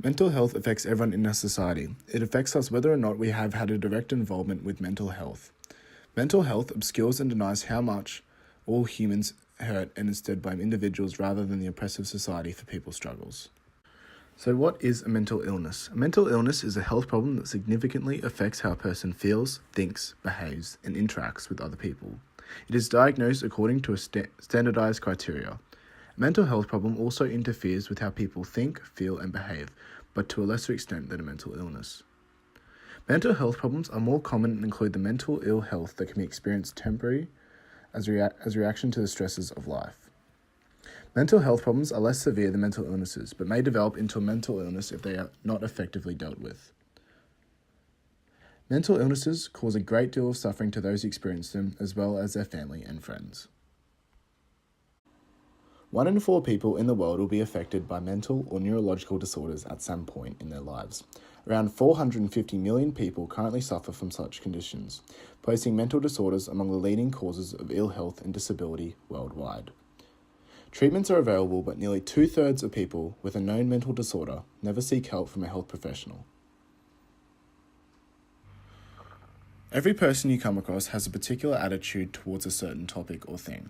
Mental health affects everyone in our society. It affects us whether or not we have had a direct involvement with mental health. Mental health obscures and denies how much all humans hurt and instead blame individuals rather than the oppressive society for people's struggles. So what is a mental illness? A mental illness is a health problem that significantly affects how a person feels, thinks, behaves, and interacts with other people. It is diagnosed according to a standardized criteria. A mental health problem also interferes with how people think, feel, and behave, but to a lesser extent than a mental illness. Mental health problems are more common and include the mental ill health that can be experienced temporarily as a reaction to the stresses of life. Mental health problems are less severe than mental illnesses, but may develop into a mental illness if they are not effectively dealt with. Mental illnesses cause a great deal of suffering to those who experience them, as well as their family and friends. 1 in 4 people in the world will be affected by mental or neurological disorders at some point in their lives. Around 450 million people currently suffer from such conditions, placing mental disorders among the leading causes of ill health and disability worldwide. Treatments are available, but nearly 2/3 of people with a known mental disorder never seek help from a health professional. Every person you come across has a particular attitude towards a certain topic or thing.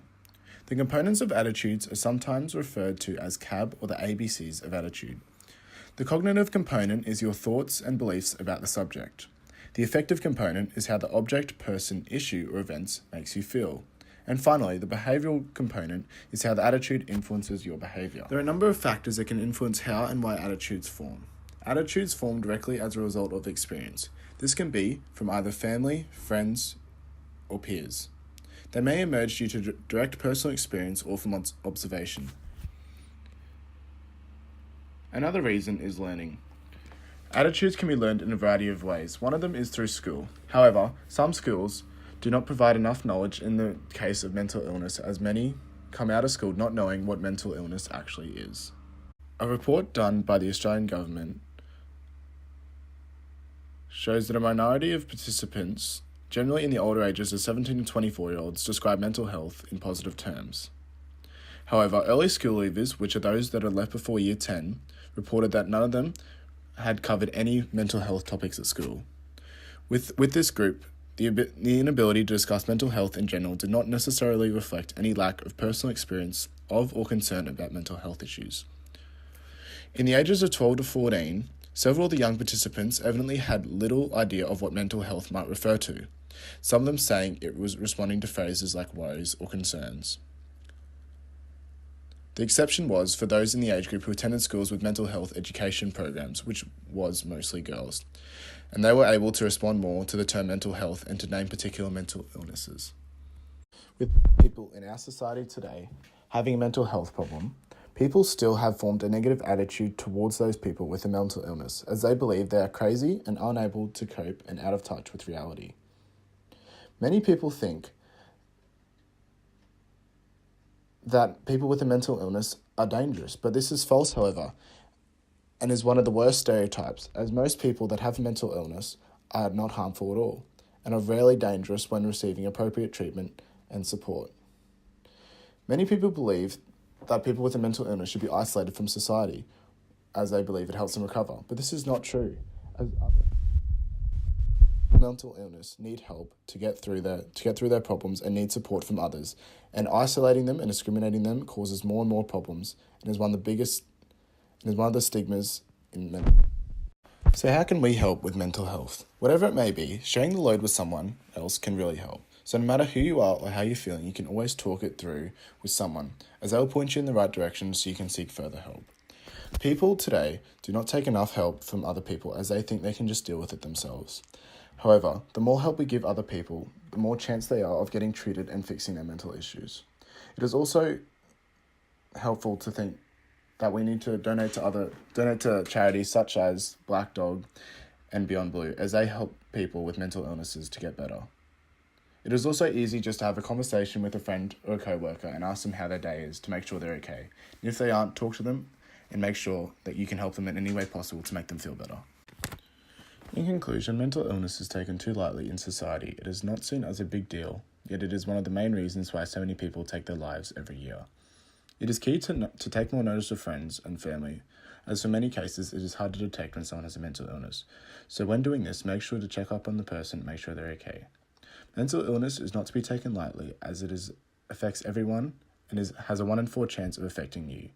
The components of attitudes are sometimes referred to as CAB or the ABCs of attitude. The cognitive component is your thoughts and beliefs about the subject. The affective component is how the object, person, issue, or events makes you feel. And finally, the behavioural component is how the attitude influences your behaviour. There are a number of factors that can influence how and why attitudes form. Attitudes form directly as a result of experience. This can be from either family, friends, or peers. They may emerge due to direct personal experience or from observation. Another reason is learning. Attitudes can be learned in a variety of ways. One of them is through school. However, some schools do not provide enough knowledge in the case of mental illness, as many come out of school not knowing what mental illness actually is. A report done by the Australian government shows that a minority of participants, generally in the older ages of 17 to 24-year-olds, describe mental health in positive terms. However, early school leavers, which are those that are left before year 10, reported that none of them had covered any mental health topics at school. With this group, the inability to discuss mental health in general did not necessarily reflect any lack of personal experience of or concern about mental health issues. In the ages of 12 to 14, several of the young participants evidently had little idea of what mental health might refer to, some of them saying it was responding to phrases like worries or concerns. The exception was for those in the age group who attended schools with mental health education programs, which was mostly girls, and they were able to respond more to the term mental health and to name particular mental illnesses. With people in our society today having a mental health problem, people still have formed a negative attitude towards those people with a mental illness, as they believe they are crazy and unable to cope and out of touch with reality. Many people think that people with a mental illness are dangerous, but this is false, however, and is one of the worst stereotypes, as most people that have a mental illness are not harmful at all, and are rarely dangerous when receiving appropriate treatment and support. Many people believe that people with a mental illness should be isolated from society, as they believe it helps them recover, but this is not true, as others with mental illness need help to get through their problems and need support from others, and isolating them and discriminating them causes more and more problems and is one of the stigmas in mental health. So how can we help with mental health? Whatever it may be, sharing the load with someone else can really help. So no matter who you are or how you're feeling, you can always talk it through with someone, as they will point you in the right direction so you can seek further help. People today do not take enough help from other people, as they think they can just deal with it themselves. However, the more help we give other people, the more chance they are of getting treated and fixing their mental issues. It is also helpful to think that we need to donate to charities such as Black Dog and Beyond Blue, as they help people with mental illnesses to get better. It is also easy just to have a conversation with a friend or a co-worker and ask them how their day is to make sure they're okay. And if they aren't, talk to them and make sure that you can help them in any way possible to make them feel better. In conclusion, mental illness is taken too lightly in society. It is not seen as a big deal, yet it is one of the main reasons why so many people take their lives every year. It is key to take more notice of friends and family as for many cases, it is hard to detect when someone has a mental illness. So when doing this, make sure to check up on the person, make sure they're okay. Mental illness is not to be taken lightly, as it affects everyone and has a 1 in 4 chance of affecting you.